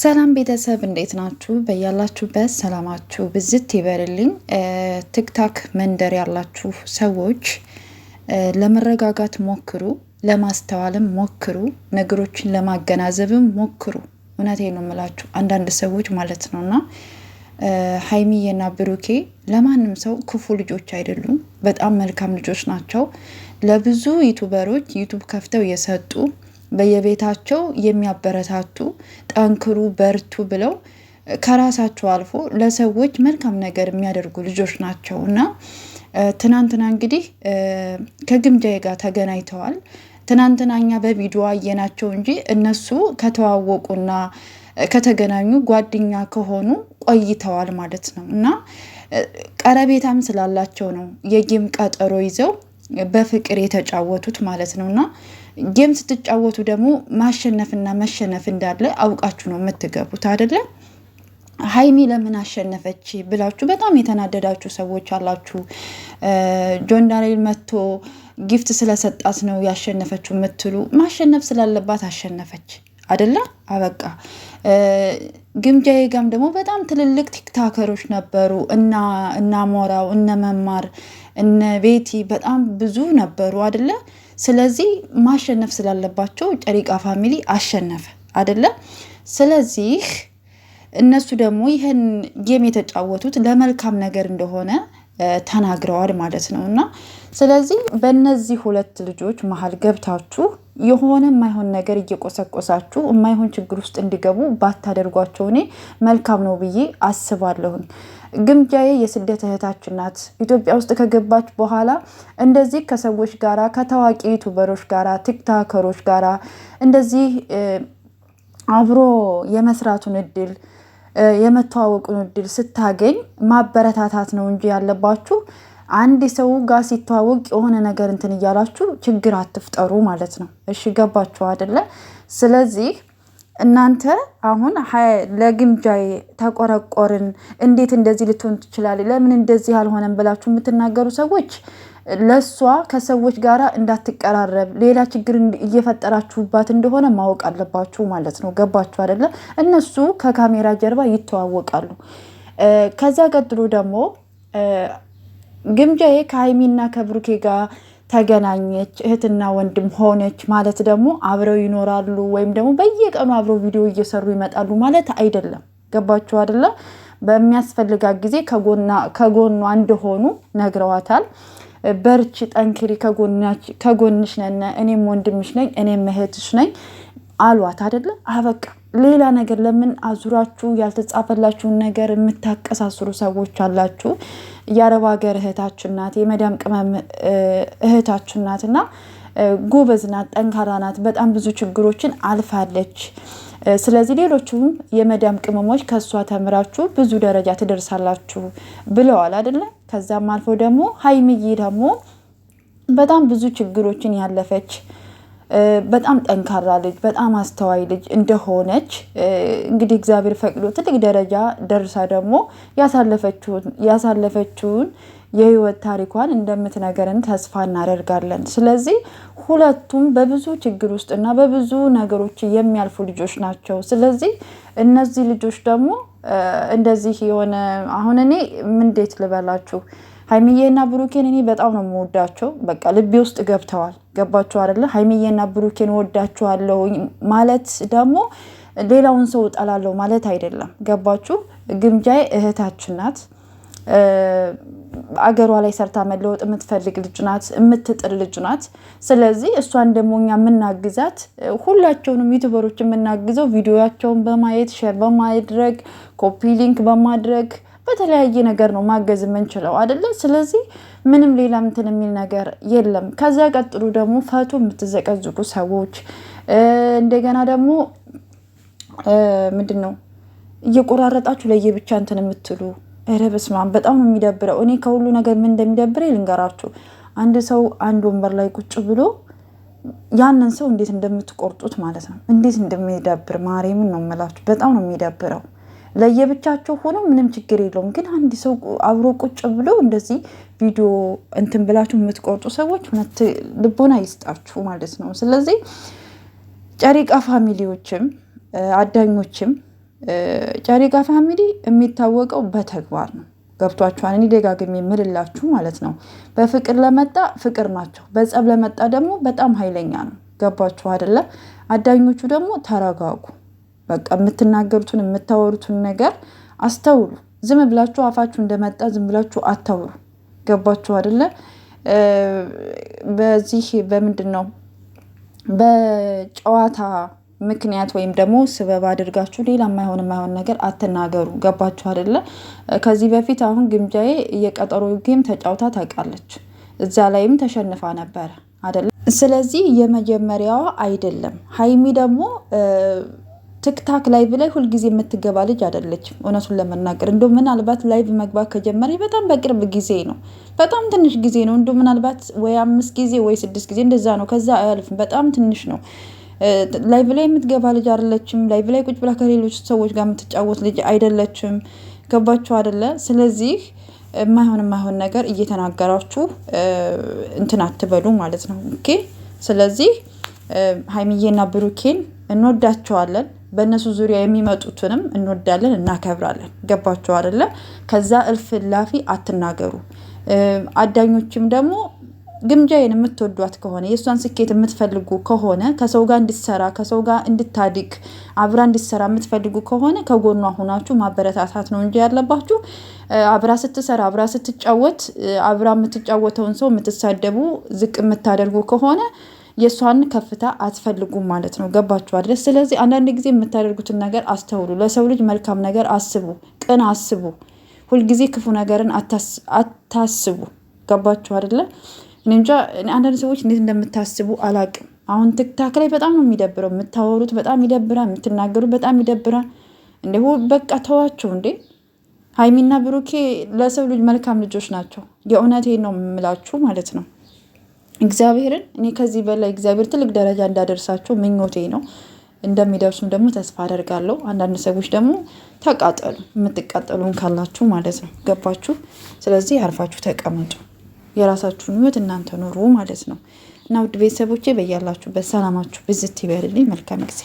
ሰላም ቤተሰብ እንዴት ናችሁ? በያላችሁበት ሰላማችሁ ብዝት ይበርልኝ። ቲክታክ መንደር ያላችሁ ሰዎች ለመረጋጋት ሞክሩ፣ ለማስተዋልም ሞክሩ፣ ነገሮችን ለማገናዘብም ሞክሩ። እውነቴ ነው የምላችሁ አንዳንድ ሰዎች ማለት ነውና ሀይሚዬና ብሩኬ ለማንም ሰው ክፉ ልጆች አይደሉም። በጣም መልካም ልጆች ናቸው። ለብዙ ዩቱበሮች ዩቱብ ከፍተው የሰጡ በየቤታቸው የሚያበረታቱ ጠንክሩ በርቱ ብለው ከራሳቸው አልፎ ለሰዎች መልካም ነገር የሚያደርጉ ልጆች ናቸው እና ትናንትና እንግዲህ ከግምጃዬ ጋር ተገናኝተዋል። ትናንትና እኛ በቪዲዮ አየናቸው እንጂ እነሱ ከተዋወቁና ከተገናኙ ጓደኛ ከሆኑ ቆይተዋል ማለት ነው እና ቀረቤታም ስላላቸው ነው የጌም ቀጠሮ ይዘው በፍቅር የተጫወቱት ማለት ነውና ጌም ስትጫወቱ ደግሞ ማሸነፍና መሸነፍ እንዳለ አውቃችሁ ነው የምትገቡት አይደለ? ሀይሚ ለምን አሸነፈች ብላችሁ በጣም የተናደዳችሁ ሰዎች አላችሁ። ጆን ዳንኤል መጥቶ ጊፍት ስለሰጣት ነው ያሸነፈችው የምትሉ፣ ማሸነፍ ስላለባት አሸነፈች አይደለ? አበቃ። ግምጃዬ ጋም ደግሞ በጣም ትልልቅ ቲክታከሮች ነበሩ እና ሞራው እነ መማር እነ ቤቲ በጣም ብዙ ነበሩ አይደለ? ስለዚህ ማሸነፍ ስላለባቸው ጨሪቃ ፋሚሊ አሸነፈ አይደለ? ስለዚህ እነሱ ደግሞ ይህን ጌም የተጫወቱት ለመልካም ነገር እንደሆነ ተናግረዋል ማለት ነው እና ስለዚህ በእነዚህ ሁለት ልጆች መሀል ገብታችሁ የሆነ የማይሆን ነገር እየቆሰቆሳችሁ የማይሆን ችግር ውስጥ እንዲገቡ ባታደርጓቸው እኔ መልካም ነው ብዬ አስባለሁኝ። ግምጃዬ የስደት እህታችን ናት። ኢትዮጵያ ውስጥ ከገባች በኋላ እንደዚህ ከሰዎች ጋራ ከታዋቂ ዩቱበሮች ጋራ ቲክታከሮች ጋራ እንደዚህ አብሮ የመስራቱን እድል የመተዋወቁን እድል ስታገኝ ማበረታታት ነው እንጂ ያለባችሁ አንድ ሰው ጋር ሲተዋወቅ የሆነ ነገር እንትን እያላችሁ ችግር አትፍጠሩ ማለት ነው። እሺ ገባችሁ አይደለ? ስለዚህ እናንተ አሁን ለግምጃዬ ተቆረቆርን፣ እንዴት እንደዚህ ልትሆን ትችላለች፣ ለምን እንደዚህ አልሆነም ብላችሁ የምትናገሩ ሰዎች ለሷ ከሰዎች ጋር እንዳትቀራረብ ሌላ ችግር እየፈጠራችሁባት እንደሆነ ማወቅ አለባችሁ ማለት ነው። ገባችሁ አይደለ? እነሱ ከካሜራ ጀርባ ይተዋወቃሉ። ከዛ ቀጥሎ ደግሞ ግምጃዬ ከሀይሚና ከብሩኬ ጋር ተገናኘች፣ እህትና ወንድም ሆነች ማለት ደግሞ አብረው ይኖራሉ ወይም ደግሞ በየቀኑ አብረው ቪዲዮ እየሰሩ ይመጣሉ ማለት አይደለም። ገባችሁ አይደለ? በሚያስፈልጋት ጊዜ ከጎኗ እንደሆኑ ነግረዋታል። በርቺ፣ ጠንክሪ፣ ከጎንሽ ነን፣ እኔም ወንድምሽ ነኝ፣ እኔም እህትሽ ነኝ አሏት አይደለ? አበቃ። ሌላ ነገር ለምን አዙራችሁ ያልተጻፈላችሁን ነገር የምታቀሳስሩ ሰዎች አላችሁ። የአረብ ሀገር እህታችን ናት፣ የመዳም ቅመም እህታችን ናት እና ጎበዝ ናት፣ ጠንካራ ናት፣ በጣም ብዙ ችግሮችን አልፋለች። ስለዚህ ሌሎቹም የመዳም ቅመሞች ከእሷ ተምራችሁ ብዙ ደረጃ ትደርሳላችሁ ብለዋል አይደለ? ከዛም አልፎ ደግሞ ሀይሚዬ ደግሞ በጣም ብዙ ችግሮችን ያለፈች በጣም ጠንካራ ልጅ በጣም አስተዋይ ልጅ እንደሆነች እንግዲህ እግዚአብሔር ፈቅዶ ትልቅ ደረጃ ደርሳ ደግሞ ያሳለፈችውን የህይወት ታሪኳን እንደምትነገረን ተስፋ እናደርጋለን። ስለዚህ ሁለቱም በብዙ ችግር ውስጥና በብዙ ነገሮች የሚያልፉ ልጆች ናቸው። ስለዚህ እነዚህ ልጆች ደግሞ እንደዚህ የሆነ አሁን እኔ እንዴት ልበላችሁ ሀይሚዬና ብሩኬን እኔ በጣም ነው የምወዳቸው። በቃ ልቤ ውስጥ ገብተዋል። ገባችሁ አይደለ? ሀይሚዬና ብሩኬን ወዳችኋለሁ ማለት ደግሞ ሌላውን ሰው እጠላለሁ ማለት አይደለም። ገባችሁ? ግምጃዬ እህታችን ናት። አገሯ ላይ ሰርታ መለወጥ የምትፈልግ ልጅ ናት፣ የምትጥር ልጅ ናት። ስለዚህ እሷን ደግሞ እኛ የምናግዛት ሁላቸውንም ዩቱበሮች የምናግዘው ቪዲዮያቸውን በማየት ሼር በማድረግ ኮፒ ሊንክ በማድረግ በተለያየ ነገር ነው ማገዝ የምንችለው አይደለ? ስለዚህ ምንም ሌላ እንትን የሚል ነገር የለም። ከዛ ቀጥሉ ደግሞ ፈቱ የምትዘቀዝቁ ሰዎች እንደገና ደግሞ ምንድን ነው እየቆራረጣችሁ ለየብቻ እንትን የምትሉ ኧረ በስመ አብ በጣም ነው የሚደብረው። እኔ ከሁሉ ነገር ምን እንደሚደብረኝ ልንገራችሁ። አንድ ሰው አንድ ወንበር ላይ ቁጭ ብሎ ያንን ሰው እንዴት እንደምትቆርጡት ማለት ነው፣ እንዴት እንደሚደብር ማርያምን ነው የምላችሁ። በጣም ነው የሚደብረው። ለየብቻቸው ሆኖ ምንም ችግር የለውም፣ ግን አንድ ሰው አብሮ ቁጭ ብሎ እንደዚህ ቪዲዮ እንትን ብላችሁ የምትቆርጡ ሰዎች ልቦና ይስጣችሁ ማለት ነው። ስለዚህ ጨሪቃ ፋሚሊዎችም አዳኞችም ጨሪቃ ፋሚሊ የሚታወቀው በተግባር ነው። ገብቷችኋል? እኔ ደጋግሜ የምልላችሁ ማለት ነው። በፍቅር ለመጣ ፍቅር ናቸው፣ በጸብ ለመጣ ደግሞ በጣም ኃይለኛ ነው። ገባችሁ አይደለ? አዳኞቹ ደግሞ ተረጋጉ። በቃ የምትናገሩትን የምታወሩትን ነገር አስተውሉ። ዝም ብላችሁ አፋችሁ እንደመጣ ዝም ብላችሁ አታውሩ። ገባችሁ አይደለ? በዚህ በምንድን ነው በጨዋታ ምክንያት ወይም ደግሞ ስበብ አድርጋችሁ ሌላ የማይሆን ነገር አትናገሩ። ገባችሁ አይደለ? ከዚህ በፊት አሁን ግምጃዬ የቀጠሮ ጌም ተጫውታ ታውቃለች። እዛ ላይም ተሸንፋ ነበረ አይደለ? ስለዚህ የመጀመሪያዋ አይደለም። ሀይሚ ደግሞ ቲክታክ ላይቭ ላይ ሁልጊዜ የምትገባ ልጅ አይደለችም። እውነቱን ለመናገር እንደው ምናልባት ላይቭ መግባት ከጀመረ በጣም በቅርብ ጊዜ ነው። በጣም ትንሽ ጊዜ ነው። እንደው ምናልባት ወይ 5 ጊዜ ወይ 6 ጊዜ እንደዛ ነው። ከዛ አያልፍም። በጣም ትንሽ ነው። ላይቭ ላይ የምትገባ ልጅ አይደለችም። ላይቭ ላይ ቁጭ ብላ ከሌሎች ሰዎች ጋር የምትጫወት ልጅ አይደለችም። ገባችሁ አይደለ? ስለዚህ የማይሆን ነገር እየተናገራችሁ እንትን አትበሉ ማለት ነው። ኦኬ። ስለዚህ ሀይሚዬና ብሩኬን እንወዳቸዋለን። በእነሱ ዙሪያ የሚመጡትንም እንወዳለን፣ እናከብራለን። ገባችሁ አይደለ? ከዛ እልፍ ላፊ አትናገሩ። አዳኞችም ደግሞ ግምጃዬን የምትወዷት ከሆነ የእሷን ስኬት የምትፈልጉ ከሆነ ከሰው ጋር እንድትሰራ ከሰው ጋር እንድታድግ አብራ እንድትሰራ የምትፈልጉ ከሆነ ከጎኗ ሁናችሁ ማበረታታት ነው እንጂ ያለባችሁ አብራ ስትሰራ አብራ ስትጫወት አብራ የምትጫወተውን ሰው የምትሳደቡ ዝቅ የምታደርጉ ከሆነ የእሷን ከፍታ አትፈልጉም ማለት ነው። ገባችሁ አይደል? ስለዚህ አንዳንድ ጊዜ የምታደርጉትን ነገር አስተውሉ። ለሰው ልጅ መልካም ነገር አስቡ፣ ቅን አስቡ። ሁልጊዜ ክፉ ነገርን አታስቡ። ገባችሁ አይደለ? እንጃ አንዳንድ ሰዎች እንዴት እንደምታስቡ አላቅም። አሁን ቲክታክ ላይ በጣም ነው የሚደብረው። የምታወሩት በጣም ይደብራል፣ የምትናገሩት በጣም ይደብራል። እንዲሁ በቃ ተዋቸው እንዴ። ሀይሚና ብሩኬ ለሰው ልጅ መልካም ልጆች ናቸው። የእውነቴን ነው የምላችሁ ማለት ነው። እግዚአብሔርን እኔ ከዚህ በላይ እግዚአብሔር ትልቅ ደረጃ እንዳደርሳቸው ምኞቴ ነው። እንደሚደርሱም ደግሞ ተስፋ አደርጋለሁ። አንዳንድ ሰዎች ደግሞ ተቃጠሉ፣ የምትቃጠሉም ካላችሁ ማለት ነው። ገባችሁ? ስለዚህ አርፋችሁ ተቀመጡ። የራሳችሁን ህይወት እናንተ ኑሩ ማለት ነው። እና ውድ ቤተሰቦቼ በያላችሁበት ሰላማችሁ ብዝት ይበልልኝ። መልካም ጊዜ